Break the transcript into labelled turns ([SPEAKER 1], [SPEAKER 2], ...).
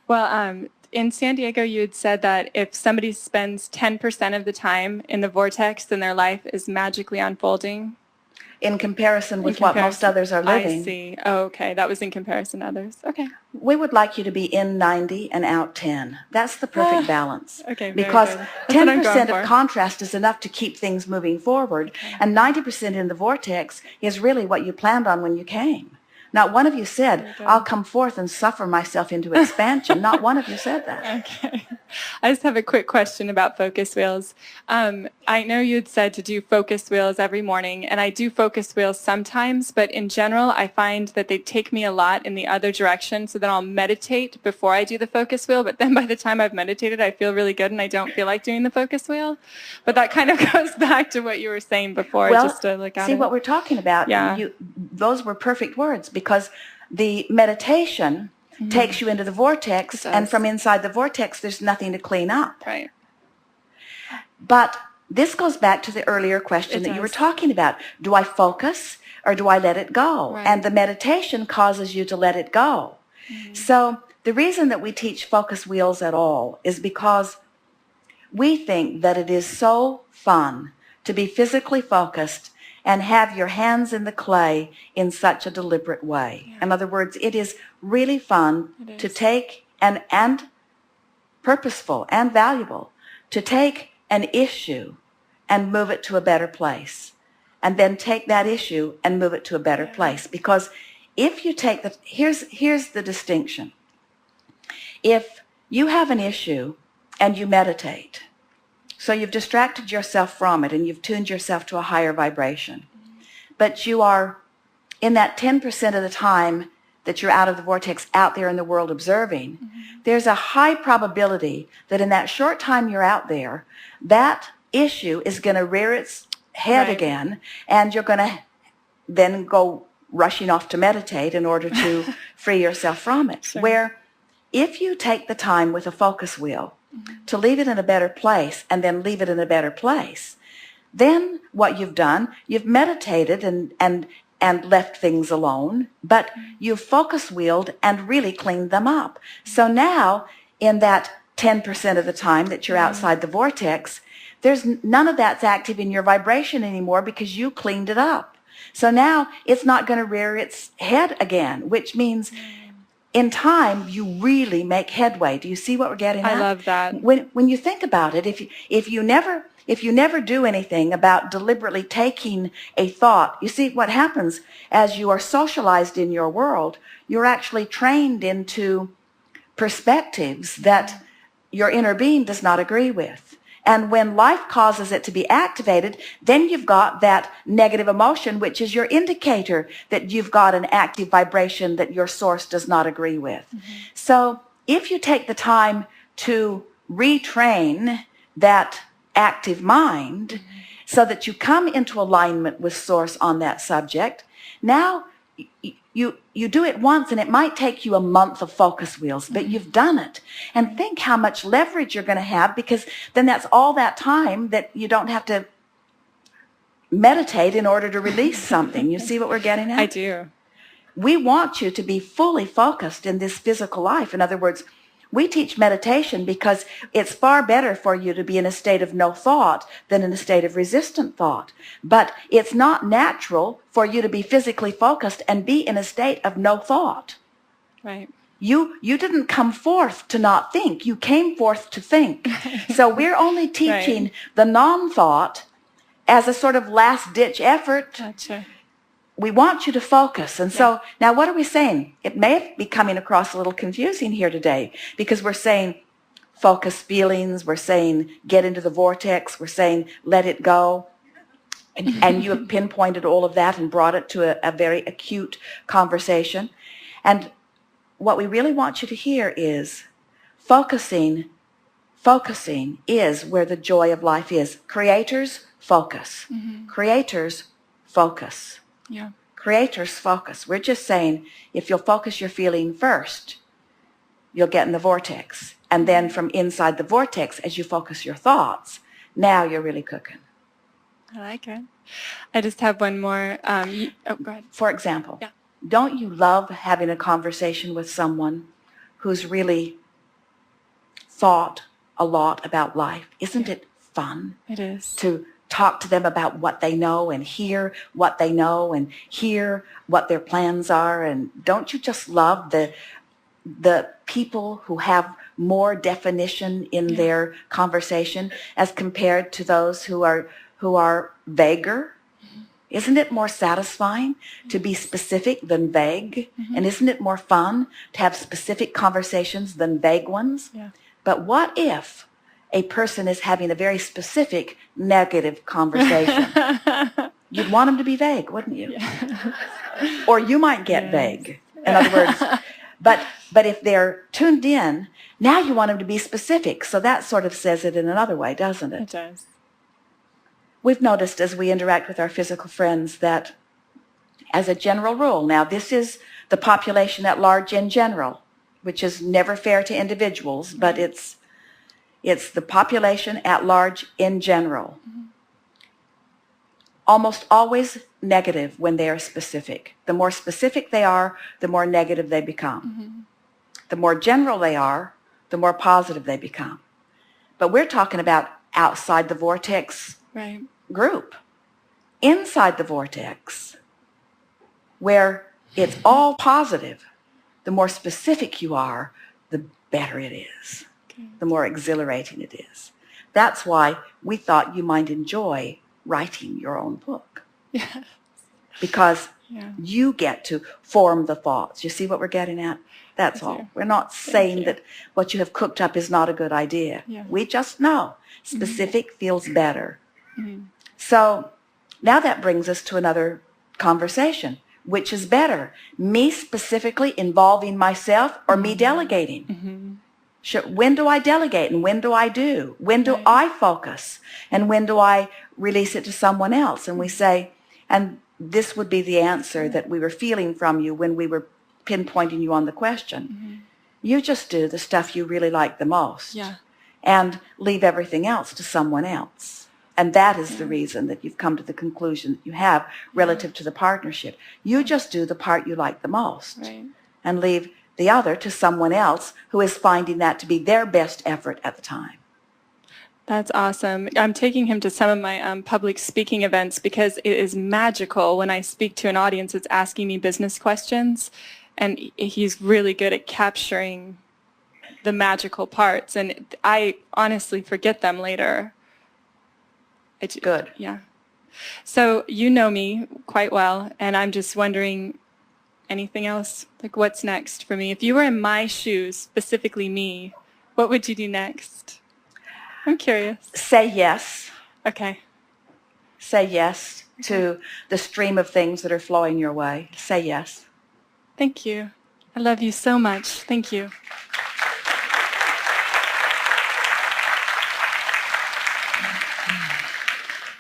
[SPEAKER 1] Well, in San Diego, you had said that if somebody spends 10% of the time in the vortex, then their life is magically unfolding.
[SPEAKER 2] In comparison
[SPEAKER 1] In
[SPEAKER 2] with what most
[SPEAKER 1] comparison,
[SPEAKER 2] others are living.
[SPEAKER 1] I see. Oh, okay. That was in comparison to others. Okay.
[SPEAKER 2] We would like you to be in 90 and out 10. That's the perfect balance.
[SPEAKER 1] Okay, very
[SPEAKER 2] because
[SPEAKER 1] good. That's what I'm
[SPEAKER 2] 10%
[SPEAKER 1] going
[SPEAKER 2] of
[SPEAKER 1] for.
[SPEAKER 2] contrast is enough to keep things moving forward, and 90% in the vortex is really what you planned on when you came. Not one of you said, I'll come forth and suffer myself into expansion. Not one of you said that.
[SPEAKER 1] Okay. I just have a quick question about focus wheels. I know you had said to do focus wheels every morning, and I do focus wheels sometimes, but in general, I find that they take me a lot in the other direction, so then I'll meditate before I do the focus wheel, but then by the time I've meditated, I feel really good, and I don't feel like doing the focus wheel. But that kind of goes back to what you were saying before,
[SPEAKER 2] Well,
[SPEAKER 1] just to look at
[SPEAKER 2] see
[SPEAKER 1] it.
[SPEAKER 2] what we're talking about.
[SPEAKER 1] Yeah.
[SPEAKER 2] Those were perfect words, because the meditation takes you into the vortex, and from inside the vortex, there's nothing to clean up.
[SPEAKER 1] Right.
[SPEAKER 2] But this goes back to the earlier question that you were talking about. Do I focus or do I let it go?
[SPEAKER 1] Right.
[SPEAKER 2] And the meditation causes you to let it go. So the reason that we teach focus wheels at all is because we think that it is so fun to be physically focused and have your hands in the clay in such a deliberate way. Yeah. In other words, it is really fun to take and purposeful and valuable to take an issue and move it to a better place, and then take that issue and move it to a better place. Because if you take here's the distinction. If you have an issue and you meditate, so you've distracted yourself from it and you've tuned yourself to a higher vibration. But you are, in that 10% of the time that you're out of the vortex, out there in the world observing, there's a high probability that in that short time you're out there, that issue is going to rear its head again, and you're going to then go rushing off to meditate in order to free yourself from it.
[SPEAKER 1] Sure.
[SPEAKER 2] Where if you take the time with a focus wheel to leave it in a better place and then leave it in a better place, then what you've done, you've meditated and left things alone, but you've focus wheeled and really cleaned them up. So now, in that 10% of the time that you're outside the vortex, there's none of that's active in your vibration anymore because you cleaned it up. So now it's not going to rear its head again, which means in time, you really make headway. Do you see what we're getting at?
[SPEAKER 1] I love that.
[SPEAKER 2] When you think about it, if you never do anything about deliberately taking a thought, you see what happens as you are socialized in your world, you're actually trained into perspectives that your inner being does not agree with. And when life causes it to be activated, then you've got that negative emotion, which is your indicator that you've got an active vibration that your source does not agree with. So if you take the time to retrain that active mind so that you come into alignment with source on that subject, now you do it once, and it might take you a month of focus wheels, but you've done it. And think how much leverage you're going to have, because then that's all that time that you don't have to meditate in order to release something. You see what we're getting at?
[SPEAKER 1] I do.
[SPEAKER 2] We want you to be fully focused in this physical life. In other words, we teach meditation because it's far better for you to be in a state of no thought than in a state of resistant thought. But it's not natural for you to be physically focused and be in a state of no thought.
[SPEAKER 1] Right.
[SPEAKER 2] You didn't come forth to not think. You came forth to think. So we're only teaching the non-thought as a sort of last-ditch effort.
[SPEAKER 1] Gotcha.
[SPEAKER 2] We want you to focus. And so now what are we saying? It may be coming across a little confusing here today, because we're saying focus feelings, we're saying get into the vortex, we're saying let it go. And you have pinpointed all of that and brought it to a very acute conversation. And what we really want you to hear is focusing is where the joy of life is. Creators focus. Creators focus.
[SPEAKER 1] Yeah.
[SPEAKER 2] Creators focus. We're just saying if you'll focus your feeling first, you'll get in the vortex. And then from inside the vortex, as you focus your thoughts, now you're really cooking.
[SPEAKER 1] I like it. I just have one more. Go ahead.
[SPEAKER 2] For example, don't you love having a conversation with someone who's really thought a lot about life? Isn't it fun
[SPEAKER 1] It is.
[SPEAKER 2] to talk to them about what they know and hear what they know and hear what their plans are? And don't you just love the people who have more definition in their conversation as compared to those who are vaguer? Isn't it more satisfying to be specific than vague? And isn't it more fun to have specific conversations than vague ones?
[SPEAKER 1] Yeah.
[SPEAKER 2] But what if a person is having a very specific negative conversation? You'd want them to be vague, wouldn't you?
[SPEAKER 1] Yeah.
[SPEAKER 2] Or you might get vague. In other words, but if they're tuned in, now you want them to be specific. So that sort of says it in another way, doesn't it?
[SPEAKER 1] It does.
[SPEAKER 2] We've noticed as we interact with our physical friends that as a general rule, now this is the population at large in general, which is never fair to individuals, but it's the population at large in general. Almost always negative when they are specific. The more specific they are, the more negative they become. The more general they are, the more positive they become. But we're talking about outside the vortex group. Inside the vortex, where it's all positive, the more specific you are, the better it is. The more exhilarating it is. That's why we thought you might enjoy writing your own book.
[SPEAKER 1] Yes.
[SPEAKER 2] Because you get to form the thoughts. You see what we're getting at? That's all. We're not saying that what you have cooked up is not a good idea.
[SPEAKER 1] Yeah.
[SPEAKER 2] We just know specific feels better. So now that brings us to another conversation. Which is better, me specifically involving myself or me delegating? Sure. When do I delegate and when do I do? When do I focus and when do I release it to someone else? And we say, and this would be the answer that we were feeling from you when we were pinpointing you on the question. You just do the stuff you really like the most and leave everything else to someone else. And that is the reason that you've come to the conclusion that you have relative to the partnership. You just do the part you like the most and leave the other to someone else who is finding that to be their best effort at the time.
[SPEAKER 1] That's awesome. I'm taking him to some of my public speaking events because it is magical when I speak to an audience that's asking me business questions, and he's really good at capturing the magical parts, and I honestly forget them later.
[SPEAKER 2] Good.
[SPEAKER 1] Yeah. So you know me quite well, and I'm just wondering, anything else? Like, what's next for me? If you were in my shoes, specifically me, what would you do next? I'm curious.
[SPEAKER 2] Say yes.
[SPEAKER 1] Okay.
[SPEAKER 2] Say yes to the stream of things that are flowing your way. Say yes.
[SPEAKER 1] Thank you. I love you so much. Thank you.